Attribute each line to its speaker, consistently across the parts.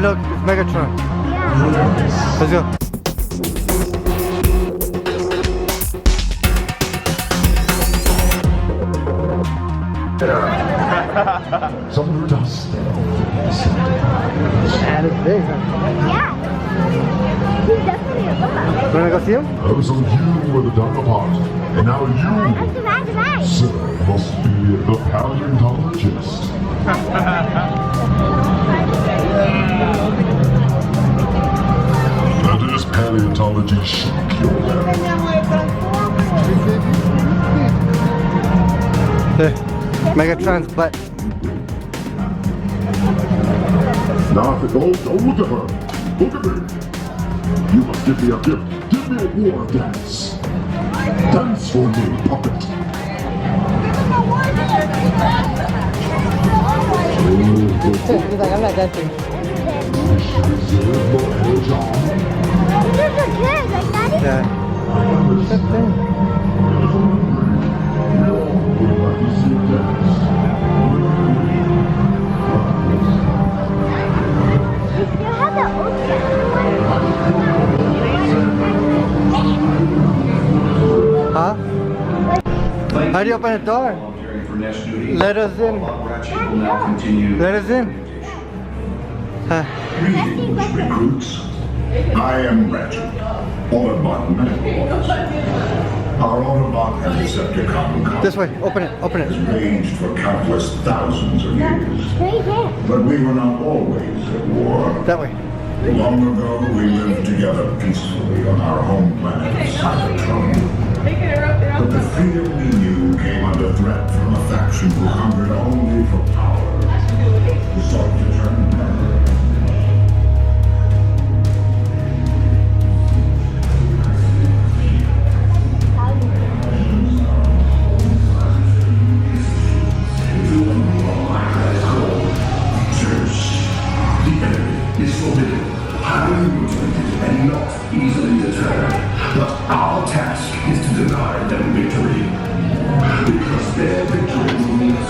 Speaker 1: look, it's Megatron.
Speaker 2: Yeah.
Speaker 1: Let's go.
Speaker 3: Some dust.
Speaker 1: And it's big, huh?
Speaker 2: Yeah. He's definitely a robot.
Speaker 1: You wanna go see him?
Speaker 3: Oh, so you were the dark apart, and now
Speaker 2: That's
Speaker 3: you,
Speaker 2: the right.
Speaker 3: sir, must be the paleontologist. That is paleontology shock your
Speaker 1: Megatron's butt.
Speaker 3: Now, if it goes, don't look at her. Look at me. You must give me a gift. Give me a war dance. Dance for me, puppet.
Speaker 1: He's like, I'm not dancing.
Speaker 2: These are good, like Daddy.
Speaker 1: Yeah. Good thing.
Speaker 2: You have the ocean.
Speaker 1: Huh? How do you open the door? Let us in. Let us in.
Speaker 3: Greetings, recruits. I am Ratchet, Autobot Medical Officer. Our Autobot and Decepticon
Speaker 1: This way. Open it. Open
Speaker 3: has
Speaker 1: it.
Speaker 3: raged for countless thousands of years.
Speaker 2: Right there.
Speaker 3: But we were not always at war.
Speaker 1: That way.
Speaker 3: Long ago, we lived together peacefully on our home planet, Cybertron. But the freedom we knew came under threat from a faction who hungered only for power, who sought to turn murder. The enemy is formidable, highly motivated, and not easily deterred. But our task is to deny them victory. Because their victory will mean us.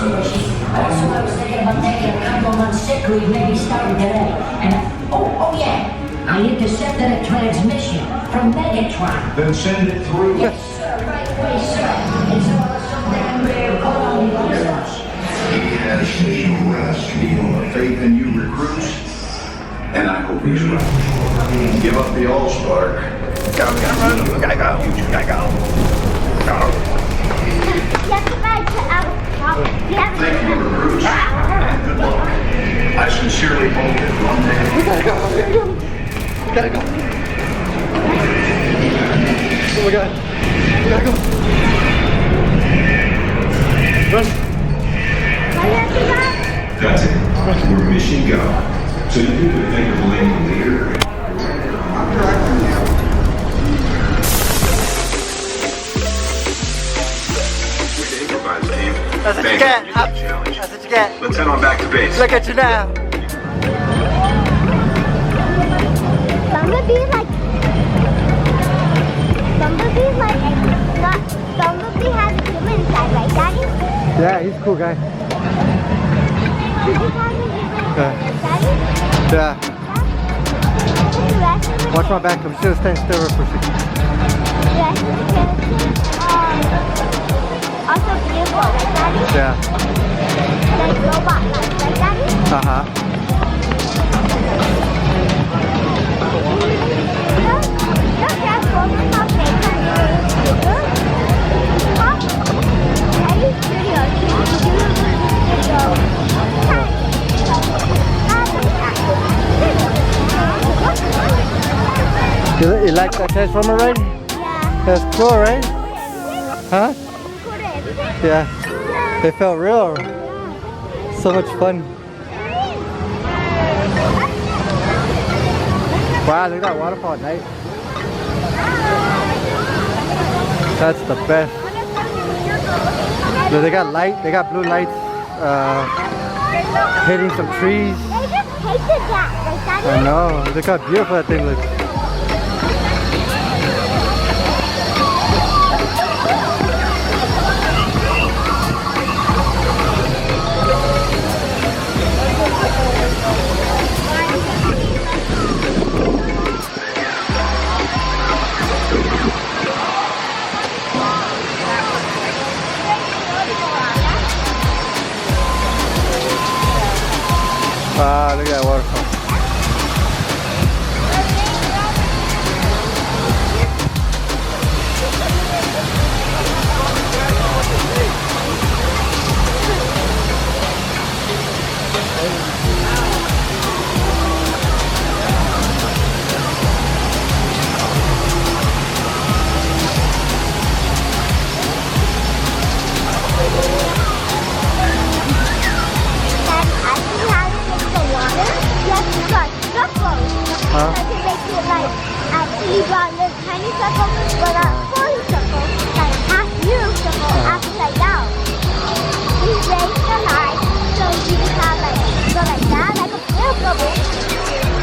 Speaker 4: Also, I was thinking about taking a couple months sick leave, maybe starting today. And oh yeah, I intercepted a transmission from Megatron.
Speaker 3: Then send it through.
Speaker 4: Yes, sir, right away, sir. It's all some damn rare colony business.
Speaker 3: Yes, you rest me on the faith in you, recruits. And I hope he's right. Give up the All-Spark.
Speaker 1: Go, we gotta run. We gotta go. We gotta go. Go.
Speaker 2: You have to ride to our top.
Speaker 3: Thank you, recruits. And good luck. I sincerely hope that one day...
Speaker 1: We gotta go. We gotta go. Oh my god. We gotta go. Run.
Speaker 5: That's it. We're mission go. So you could think of blaming the leader.
Speaker 3: Improvise, team.
Speaker 1: That's what you get. That's what you get.
Speaker 3: Let's head on back to base.
Speaker 1: Look at you now.
Speaker 2: Bumblebee has a human inside, right, Daddy?
Speaker 1: Yeah, he's a cool guy.
Speaker 2: Did you have a human inside, Daddy?
Speaker 1: Yeah.
Speaker 2: The rest of the
Speaker 1: Watch my back. I'm just gonna stand still real quick.
Speaker 2: the rest of the characters also beautiful, right, Daddy?
Speaker 1: Yeah.
Speaker 2: Like robot-like, right, Daddy?
Speaker 1: Uh-huh.
Speaker 2: Look, Transformers have made some Any studio,
Speaker 1: You like that Transformer ride?
Speaker 2: Yeah.
Speaker 1: That's cool, right? Huh? Yeah. It felt real. So much fun. Wow, look at that waterfall at night. That's the best. Look, they got light, they got blue lights hitting some trees.
Speaker 2: They just painted that, like that.
Speaker 1: I know. Look how beautiful that thing looks. Wow, look at that waterfall. Huh?
Speaker 2: Because it makes it like actually draw this tiny circle, but a full circle, like half U circle, upside down. We raise the line, so you can have like go like that, like a real bubble.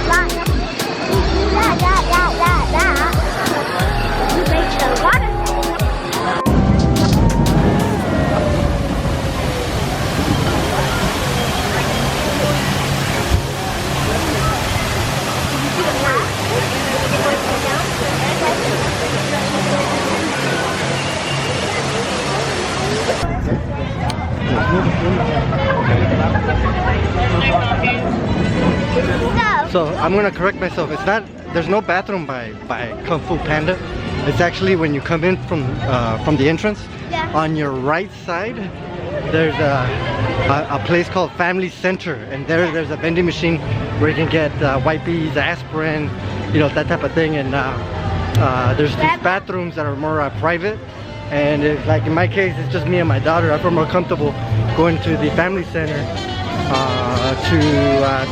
Speaker 2: Line. We do that. You make the water.
Speaker 1: So I'm gonna correct myself. It's not. There's no bathroom by Kung Fu Panda. It's actually when you come in from the entrance.
Speaker 2: Yeah.
Speaker 1: On your right side, there's a place called Family Center, and there's a vending machine where you can get wipes, aspirin, you know, that type of thing. And there's these bathrooms that are more private. And it's like in my case, it's just me and my daughter. I feel more comfortable going to the Family Center to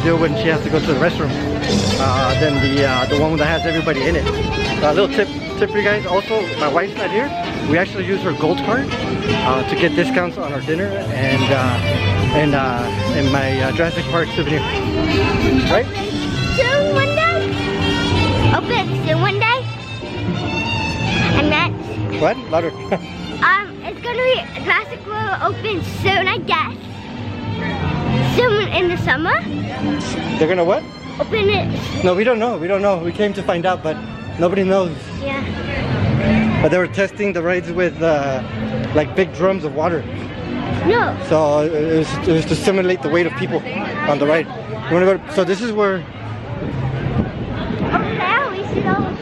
Speaker 1: deal when she has to go to the restroom than the one that has everybody in it. A little tip for you guys. Also, my wife's not here. We actually use her gold card to get discounts on our dinner and my Jurassic Park souvenir. Right?
Speaker 2: Soon one day. Open soon one day. And that's
Speaker 1: What? Louder.
Speaker 2: it's gonna be Jurassic World open soon, I guess. Soon in the summer.
Speaker 1: They're gonna what?
Speaker 2: Open it.
Speaker 1: No, we don't know. We don't know. We came to find out, but nobody knows.
Speaker 2: Yeah.
Speaker 1: But they were testing the rides with like big drums of water.
Speaker 2: No.
Speaker 1: So it was to simulate the weight of people on the ride. You wanna go? So this is where.
Speaker 2: Over there we see all the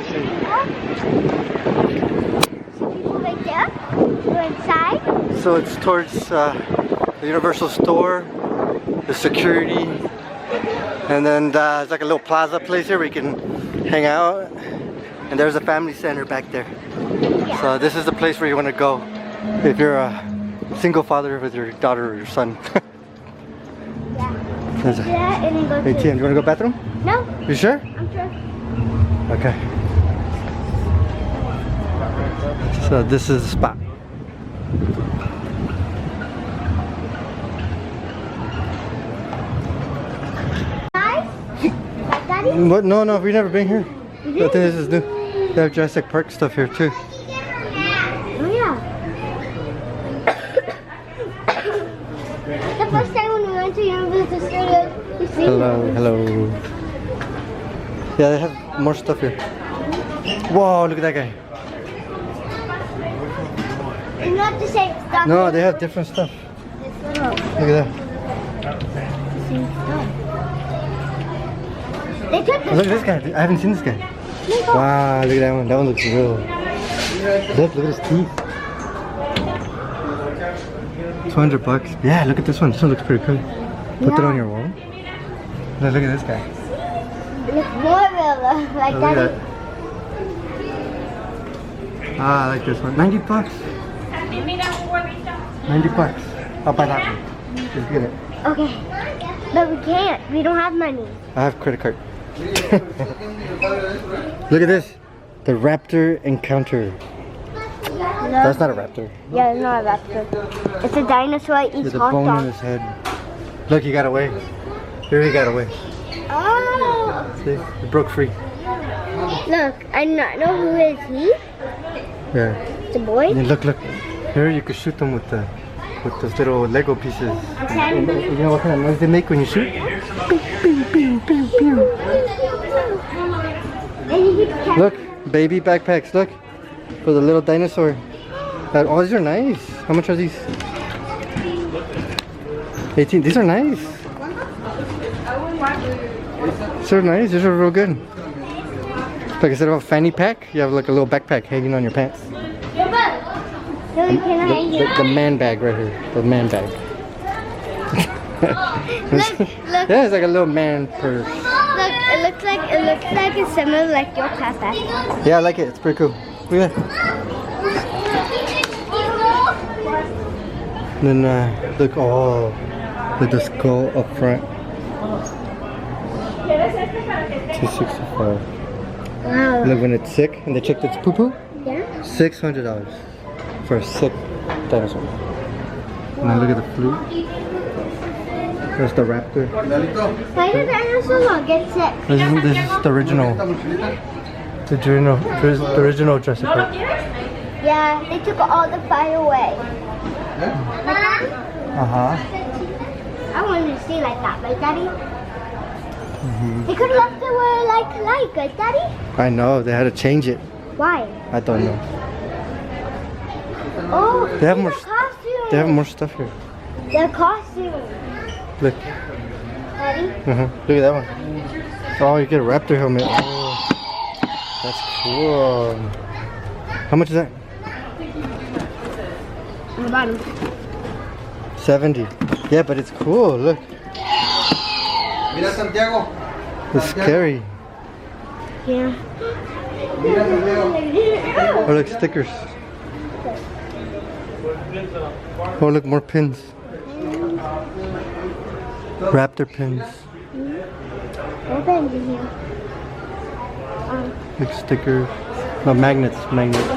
Speaker 2: people right there. We're inside.
Speaker 1: So it's towards the Universal store, the security, and then it's like a little plaza place here where you can hang out. And there's a family center back there. So this is the place where you want to go if you're a single father with your daughter or your son.
Speaker 2: Yeah.
Speaker 1: There's a
Speaker 2: Yeah, and then go
Speaker 1: ATM. Do you want to go bathroom?
Speaker 2: No,
Speaker 1: You sure?
Speaker 2: I'm sure.
Speaker 1: Okay. So this is the spot.
Speaker 2: Guys? Like Daddy?
Speaker 1: What? No, we've never been here. I think this is new. They have Jurassic Park stuff here too.
Speaker 2: Oh yeah. The first time when we went to Universal Studios, we see
Speaker 1: Hello. Yeah, they have more stuff here. Whoa, look at that guy.
Speaker 2: It's not the same stuff.
Speaker 1: No, they have different stuff.
Speaker 2: It's little
Speaker 1: Look at that.
Speaker 2: same stuff. They took
Speaker 1: Oh, look at this guy. I haven't seen this guy. Wow, look at that one. That one looks real. Look at his teeth. $200. Yeah, look at this one. This one looks pretty cool. Put it on your wall. Look at this guy.
Speaker 2: It looks more real though, like
Speaker 1: Oh, look at
Speaker 2: Daddy.
Speaker 1: that. Ah, I like this one. $90. $90. I'll buy that one. Just get it.
Speaker 2: Okay. But we can't. We don't have money.
Speaker 1: I have credit card. Look at this. The raptor encounter. That's not a raptor.
Speaker 2: Yeah, it's not a raptor. It's a dinosaur that eats
Speaker 1: With a
Speaker 2: hot
Speaker 1: bone in
Speaker 2: dogs.
Speaker 1: his head. Look, he got away. Here he got away.
Speaker 2: Oh!
Speaker 1: See? He broke free.
Speaker 2: Look, I not know who is he.
Speaker 1: Yeah.
Speaker 2: It's a boy.
Speaker 1: And then look. Here you could shoot them with those little Lego pieces. And you know what kind of noise they make when you shoot? Look, baby backpacks. Look, for the little dinosaur. Oh, these are nice. How much are these? 18. These are nice. So nice. These are real good. Like instead of a fanny pack, you have like a little backpack hanging on your pants. The man bag right here. The man bag.
Speaker 2: Look.
Speaker 1: Yeah, it's like a little man purse.
Speaker 2: Look, it looks like it's similar like your backpack.
Speaker 1: Yeah, I like it. It's pretty cool. Look at that. And then look, oh, with the skull up front. 265.
Speaker 2: Wow.
Speaker 1: Look, when it's sick and they checked its poo poo,
Speaker 2: Yeah.
Speaker 1: $600 for a sick dinosaur. And then look at the flute. There's the raptor.
Speaker 2: Why did dinosaurs all get sick?
Speaker 1: This is the original. The original Jurassic World.
Speaker 2: Yeah, they took all the fire away.
Speaker 1: Uh-huh.
Speaker 2: I wanted to see like that, right, Daddy? They could have left it where like, right, Daddy?
Speaker 1: I know, they had to change it.
Speaker 2: Why?
Speaker 1: I don't know.
Speaker 2: Oh,
Speaker 1: They have
Speaker 2: these
Speaker 1: more
Speaker 2: are costumes.
Speaker 1: They have more stuff here.
Speaker 2: They're costumes.
Speaker 1: Look.
Speaker 2: Daddy?
Speaker 1: Look at that one. Oh, you get a raptor helmet. Oh, that's cool. How much is that?
Speaker 2: On the bottom.
Speaker 1: 70. Yeah, but it's cool. Look.
Speaker 6: Mira Santiago.
Speaker 1: It's scary.
Speaker 2: Yeah.
Speaker 1: Oh, look, stickers. Oh, look, more pins. Raptor pins.
Speaker 2: Open in here.
Speaker 1: Look, stickers. No, magnets. Magnets.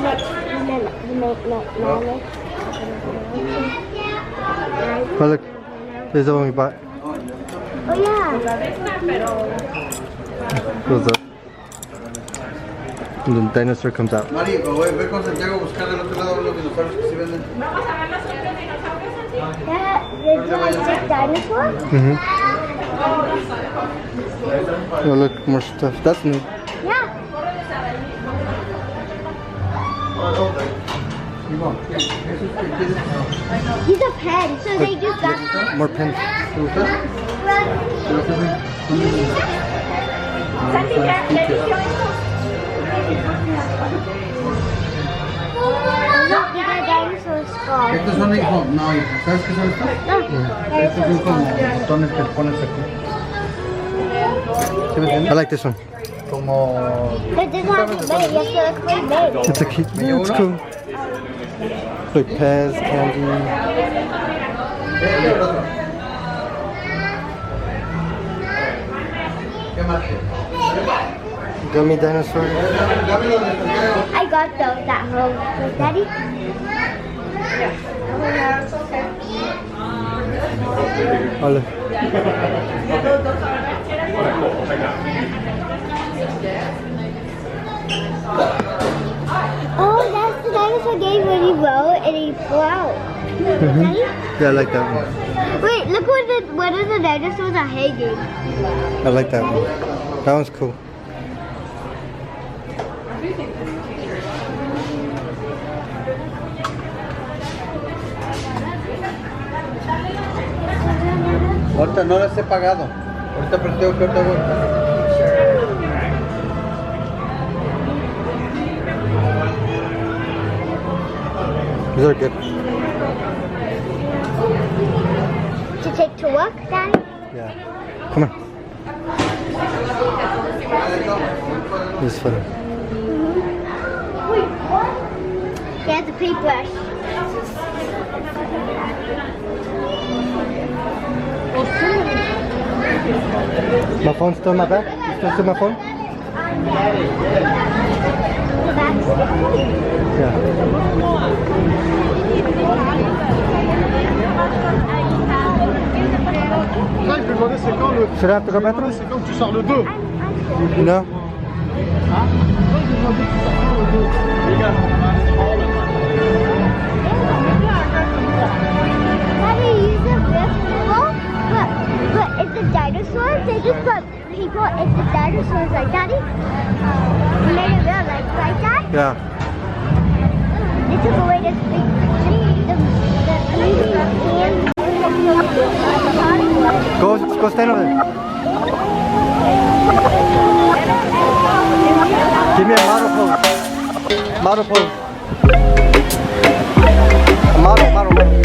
Speaker 1: Oh, look. There's the one we bought.
Speaker 2: Oh yeah.
Speaker 1: Goes up. And then dinosaur comes out.
Speaker 6: Mari, ve con Santiago a buscar del otro lado los dinosaurios que sí venden.
Speaker 2: There's a big dinosaur.
Speaker 1: Oh, look, more stuff. That's new.
Speaker 2: Yeah. These are pens, so they just got.
Speaker 1: More pins.
Speaker 2: Look, these are dinosaur skulls.
Speaker 6: Estos son, hijo, no, hijo, ¿sabes qué son estos? Estos son como botones que pones aquí. ¿Sí me entiendes?
Speaker 1: I like this one.
Speaker 6: Como...
Speaker 2: But this one's made. You have to look made.
Speaker 1: It's a key. Yeah, it's cool. Like Pez, candy.
Speaker 6: ¿Qué más?
Speaker 1: Gummy dinosaur.
Speaker 2: I got those at home. With Daddy?
Speaker 1: Oh, look.
Speaker 2: Oh, that's the dinosaur game when he rode and he flew out. Daddy?
Speaker 1: Yeah, I like that one.
Speaker 2: Wait, look what are the dinosaurs are hanging.
Speaker 1: I like that one. That one's cool.
Speaker 6: Ahorita no las he pagado. Ahorita pero tengo que ahorita voy.
Speaker 1: These are good.
Speaker 2: To take to work, Daddy?
Speaker 1: Yeah. Come on. This is fun.
Speaker 2: Yeah, the paintbrush.
Speaker 1: My phone's still in my bag? You still see my phone? Yeah.
Speaker 7: Là, il peut demander c'est quand le...
Speaker 1: Should I have to go bathroom?
Speaker 7: C'est quand tu sors le 2.
Speaker 1: No.
Speaker 2: Daddy, use a real people, but it's the dinosaurs. They just put people in the dinosaurs like Daddy. They made it real, like right, Dad?
Speaker 1: Yeah.
Speaker 2: They took away the
Speaker 1: Go stand over there. Give me a model pose. Model pose. A model.